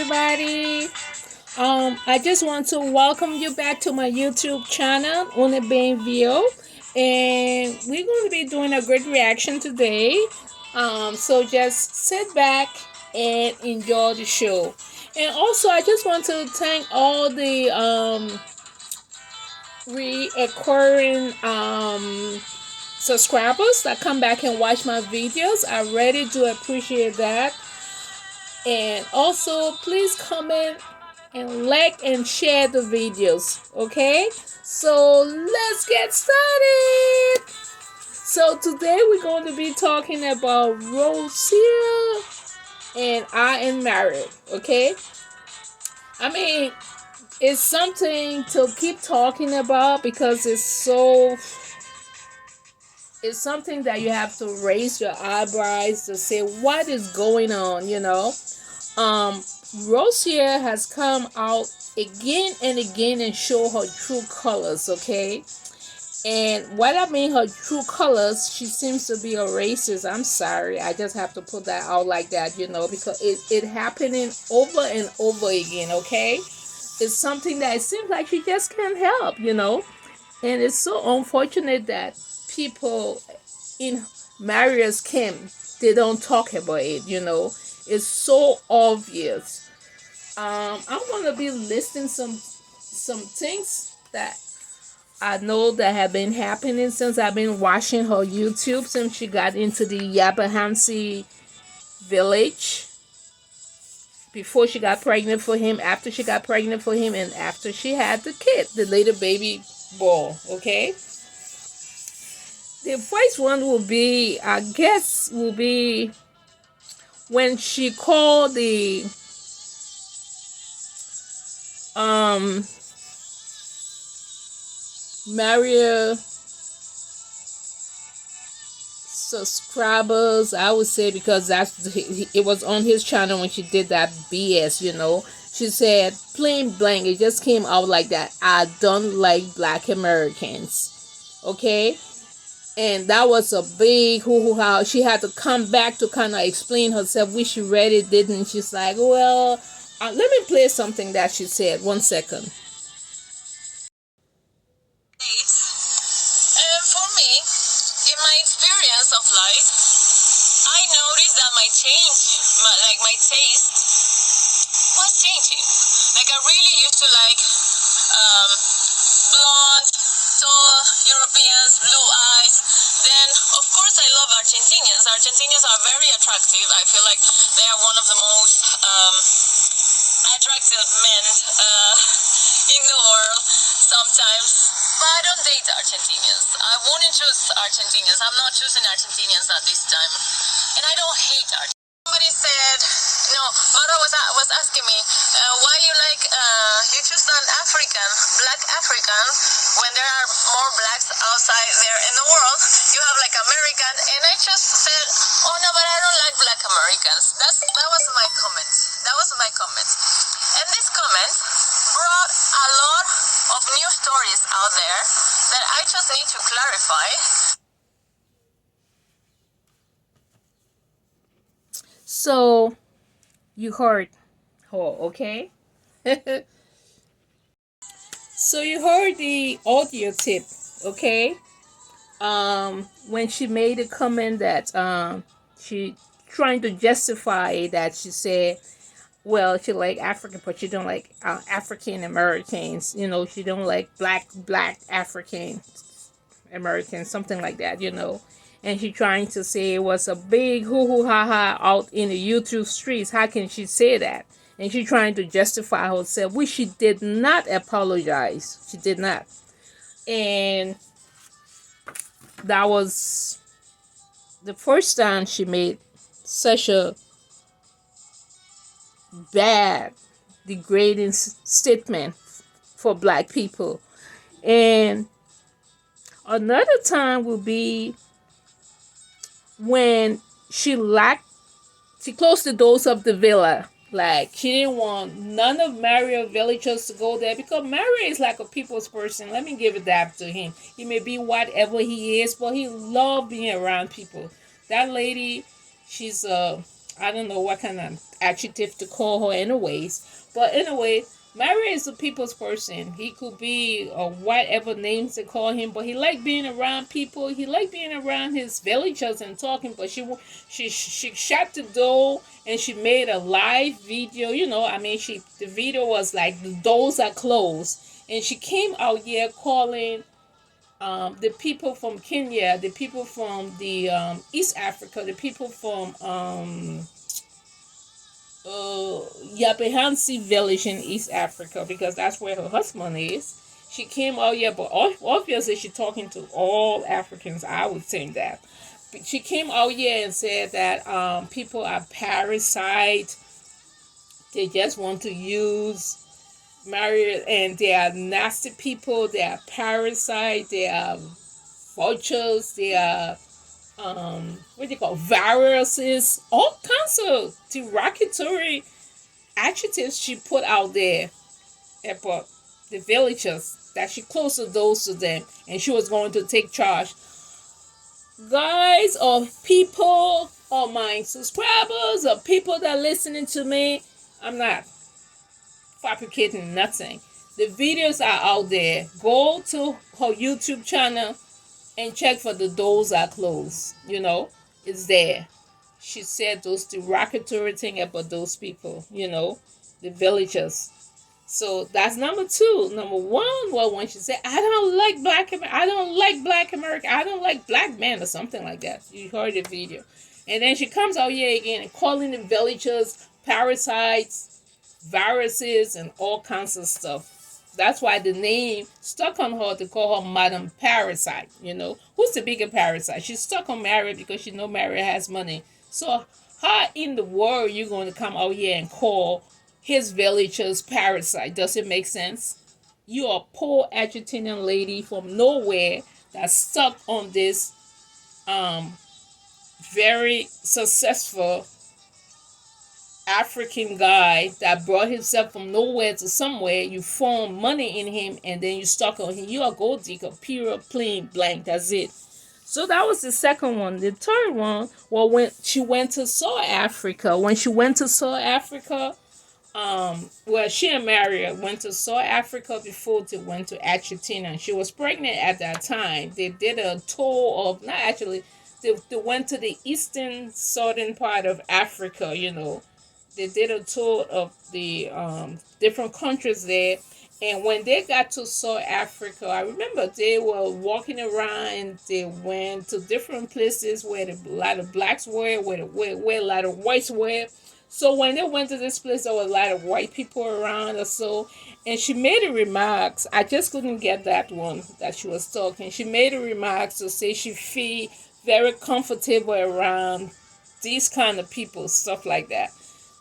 everybody. I just want to welcome you back to my YouTube channel, Una Bem View, and we're going to be doing a great reaction today. So just sit back and enjoy the show. And also, I just want to thank all the reacquiring subscribers that come back and watch my videos. I really do appreciate that. And also, please comment and like and share the videos. Okay, so let's get started. So today we're going to be talking about Rosia and I am married. Okay, I mean, it's something to keep talking about because it's something that you have to raise your eyebrows to say what is going on, Rosia has come out again and again and show her true colors, okay? And what I mean her true colors, she seems to be a racist. I'm sorry. I just have to put that out like that, because it happening over and over again, okay? It's something that it seems like she just can't help. And it's so unfortunate that people in Maria's camp, they don't talk about it. It's so obvious. I'm gonna be listing some things that I know that have been happening since I've been watching her YouTube since she got into the Yabahansi village. Before she got pregnant for him, after she got pregnant for him, and after she had the kid, the little baby boy. Okay. The first one will be, I guess, when she called the Maria subscribers, I would say, because it was on his channel when she did that BS. She said plain blank, it just came out like that: I don't like Black Americans. Okay. And that was a big hoo-hoo-ha. She had to come back to kind of explain herself, which she really didn't. She's like, well, let me play something that she said. 1 second. And for me, in my experience of life, I noticed that my taste was changing. Like I really used to like blonde, tall Europeans, blue eyes. Then, of course, I love Argentinians. Argentinians are very attractive. I feel like they are one of the most attractive men in the world sometimes. But I don't date Argentinians. I wouldn't choose Argentinians. I'm not choosing Argentinians at this time. And I don't hate Argentinians. Somebody said, no, Marwa was asking me, why you choose an African, black African, when there are more blacks outside there in the world. You have like American, and I just said, oh no, but I don't like black Americans. That was my comment. That was my comment. And this comment brought a lot of new stories out there that I just need to clarify. So, you heard her, okay? So you heard the audio tip, okay? When she made a comment that she trying to justify that she said, well, she like African, but she don't like African Americans. She don't like black African Americans, something like that. And she trying to say it was a big hoo hoo ha ha out in the YouTube streets. How can she say that? And she trying to justify herself, which she did not apologize. She did not. And that was the first time she made such a bad, degrading statement for black people. And another time will be when she closed the doors of the villa. Like, she didn't want none of Mario villagers to go there because Mario is like a people's person. Let me give it that to him. He may be whatever he is, but he loved being around people. That lady, she's a I don't know what kind of adjective to call her, anyways. But anyway, Mario is a people's person. He could be whatever names they call him, but he liked being around people. He liked being around his villagers and talking. But she shut the door and she made a live video. I mean, the video was like the doors are closed, and she came out here calling the people from Kenya, the people from the East Africa, the people from Yabehansi village in East Africa, because that's where her husband is. She came out here, but obviously she's talking to all Africans. I would think that. But she came out here and said that people are parasite. They just want to use marriage, and they are nasty people. They are parasite. They are vultures. They are what do you call viruses? All kinds of derogatory adjectives she put out there about the villagers, that she closed the doors to them and she was going to take charge. Guys, or people, or my subscribers, or people that are listening to me, I'm not fabricating nothing. The videos are out there. Go to her YouTube channel and check for the doors are closed. It's there. She said those derogatory thing about those people, the villagers. So that's number two. Number one, well, when she said, I don't like black America, I don't like black men, or something like that. You heard the video. And then she comes out here again and calling the villagers parasites, viruses, and all kinds of stuff. That's why the name stuck on her to call her Madam Parasite. Who's the bigger parasite? She's stuck on Mary because she know Mary has money. So how in the world are you going to come out here and call his villagers parasite? Does it make sense? You're a poor Argentinian lady from nowhere that's stuck on this very successful African guy that brought himself from nowhere to somewhere. You found money in him and then you stuck on him. You're a gold digger, pure, plain blank. That's it. So that was the second one. The third one, well, when she went to South Africa, well, she and Maria went to South Africa before they went to Argentina. She was pregnant at that time. They did a tour of, not actually, they went to the eastern, southern part of Africa. They did a tour of the different countries there. And when they got to South Africa, I remember they were walking around and they went to different places where a lot of blacks were, where a lot of whites were. So when they went to this place, there was a lot of white people around or so. And she made a remarks. I just couldn't get that one that she was talking. She made a remarks to say she feel very comfortable around these kind of people, stuff like that.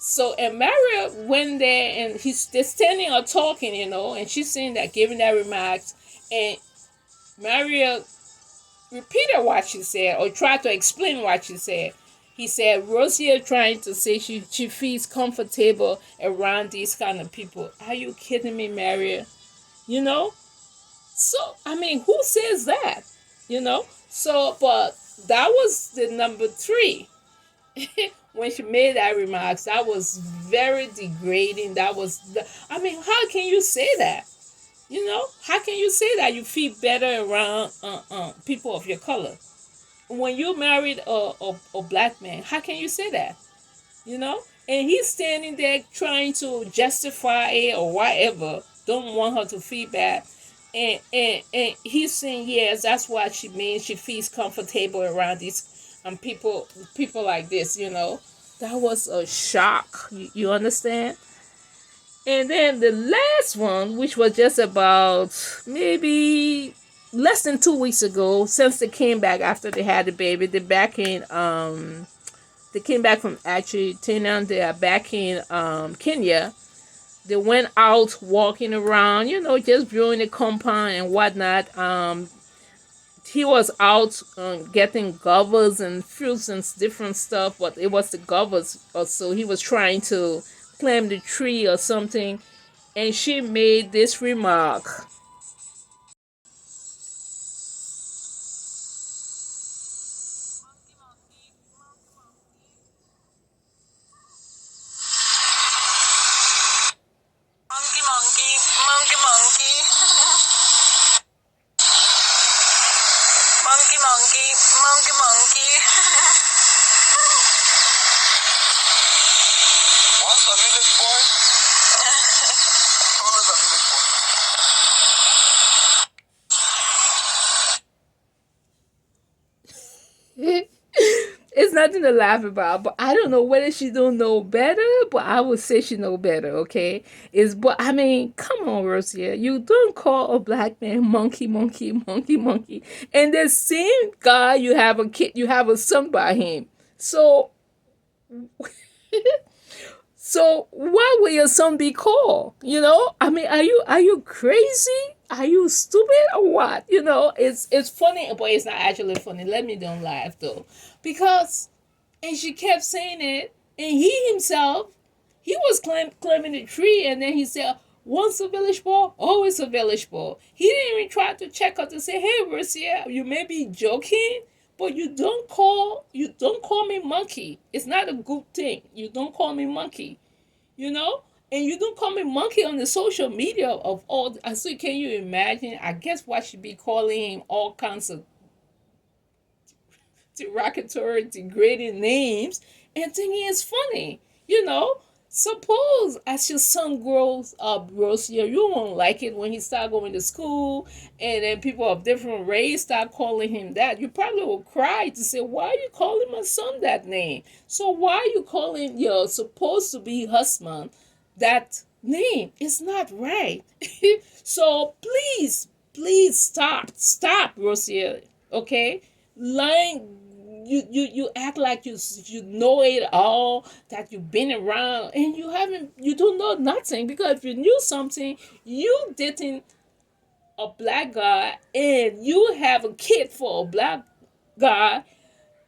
So, and Maria went there and they're standing or talking, and she's saying that, giving that remarks. And Maria repeated what she said or tried to explain what she said. He said, Rosie is trying to say she feels comfortable around these kind of people. Are you kidding me, Maria? You know? So, I mean, who says that? So, but that was the number three. When she made that remarks, that was very degrading. I mean, how can you say that? How can you say that you feel better around people of your color? When you married a black man, how can you say that? And he's standing there trying to justify it or whatever, don't want her to feel bad. And he's saying, yes, that's what she means. She feels comfortable around these people like this. That was a shock. You understand? And then the last one, which was just about maybe less than 2 weeks ago, since they came back after they had the baby, they came back from Argentina. They are back in Kenya. They went out walking around, just viewing the compound and whatnot. He was out getting guavas and fruits and different stuff, but it was the guavas. So he was trying to climb the tree or something, and she made this remark. it's nothing to laugh about. But I don't know whether she don't know better, but I would say she know better. Okay, is but I mean, come on, Rosia, you don't call a black man monkey, monkey, monkey, monkey, and the same guy you have a kid, you have a son by him. So so why will your son be called? You know, I mean, are you crazy? Are you stupid or what? You know, it's funny, but it's not actually funny. Let me don't laugh though, because and she kept saying it, and he himself, he was climbing the tree, and then he said, "Once a village boy, always a village boy." He didn't even try to check her to say, "Hey, Marcia, you may be joking, but you don't call me monkey. It's not a good thing. You don't call me monkey, you know." And you don't call me monkey on the social media of all. So can you imagine? I guess what should be calling him all kinds of derogatory, degrading names, and thinking it's funny. You know, suppose as your son grows up, Rosia, you won't like it when he start going to school, and then people of different race start calling him that. You probably will cry to say, "Why are you calling my son that name? So why are you calling your supposed to be husband that name? It's not right." So please stop, Rosia. Okay, lying, you act like you know it all, that you've been around, and you don't know nothing, because if you knew something, you dating a black guy and you have a kid for a black guy,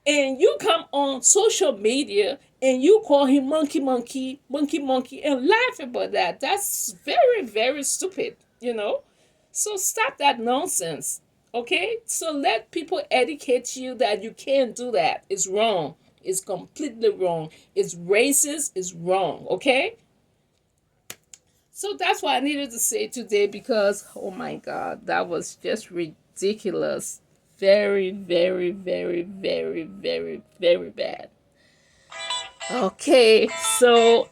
and you come on social media and you call him monkey, monkey, monkey, monkey, and laugh about that. That's very, very stupid, you know? So stop that nonsense, okay? So let people educate you that you can't do that. It's wrong. It's completely wrong. It's racist. It's wrong, okay? So that's what I needed to say today, because, oh my God, that was just ridiculous. Very, very, very, very, very, very bad. Okay, so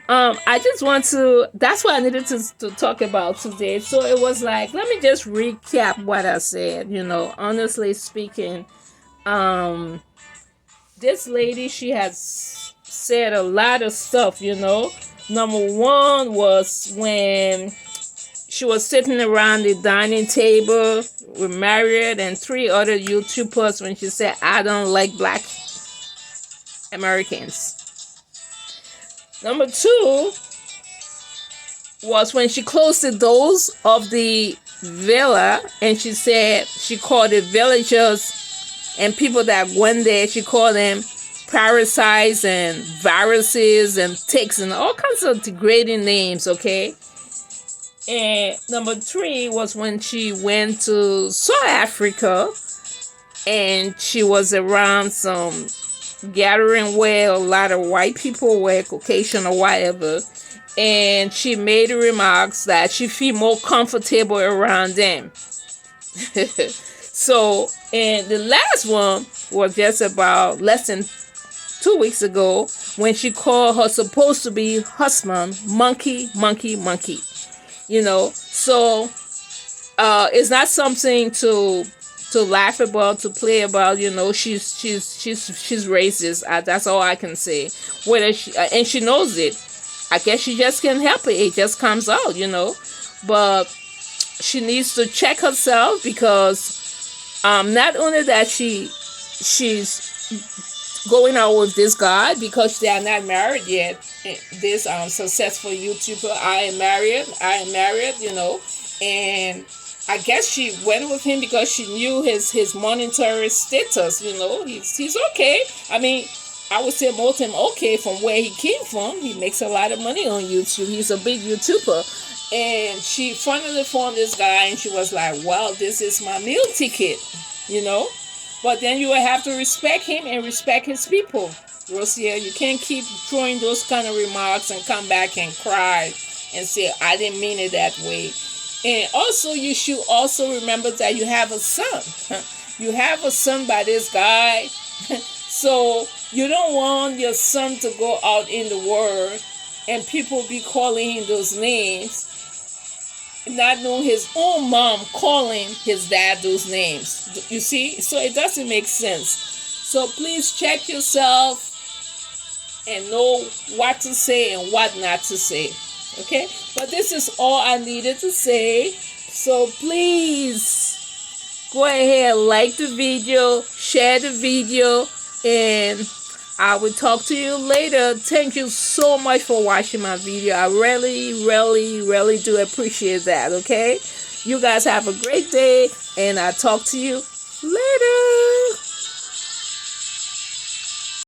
I just want to, that's what I needed to talk about today. So it was like, let me just recap what I said. Honestly speaking, this lady, she has said a lot of stuff. Number one was when she was sitting around the dining table with Marriott and three other YouTubers, when she said, "I don't like black Americans." Number two was when she closed the doors of the villa, and she said she called the villagers and people that went there, she called them parasites and viruses and ticks and all kinds of degrading names, okay? And number three was when she went to South Africa, and she was around some gathering where a lot of white people were, Caucasian or whatever, and she made remarks that she feel more comfortable around them. So, and the last one was just about less than 2 weeks ago, when she called her supposed to be husband monkey, monkey, monkey. So it's not something to laugh about, to play about. She's racist. That's all I can say. Whether and she knows it. I guess she just can't help it. It just comes out. But she needs to check herself, because not only that she's going out with this guy because they are not married yet. This successful YouTuber, I am married, and I guess she went with him because she knew his monetary status. He's okay. I mean, I would say more than okay from where he came from. He makes a lot of money on YouTube. He's a big YouTuber. And she finally found this guy, and she was like, "Well, this is my meal ticket," you know. But then you will have to respect him and respect his people, Rosia. You can't keep throwing those kind of remarks and come back and cry and say, "I didn't mean it that way." And also, you should also remember that you have a son. You have a son by this guy. So you don't want your son to go out in the world and people be calling him those names. not knowing his own mom calling his dad those names. You see? So it doesn't make sense. So please check yourself and know what to say and what not to say. Okay? But this is all I needed to say. So please go ahead, like the video, share the video, and I will talk to you later. Thank you so much for watching my video. I really do appreciate that, okay? You guys have a great day, and I'll talk to you